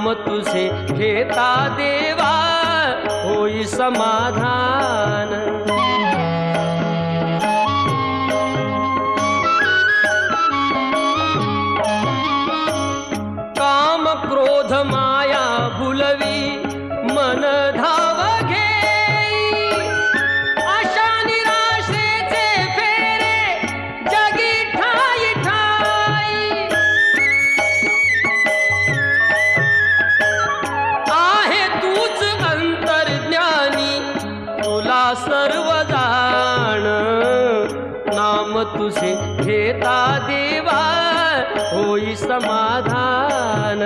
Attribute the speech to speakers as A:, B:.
A: नाम तुझे घेता देवा होई समाधान। काम क्रोध माया भुलवी मन धाव घेई, आशा निराशेचे फेरे जगी ठाई ठाई। आहे तूच अंतर्ज्ञानी तुला सर्व जाण, नाम तुझे घेता देवा होई समाधान।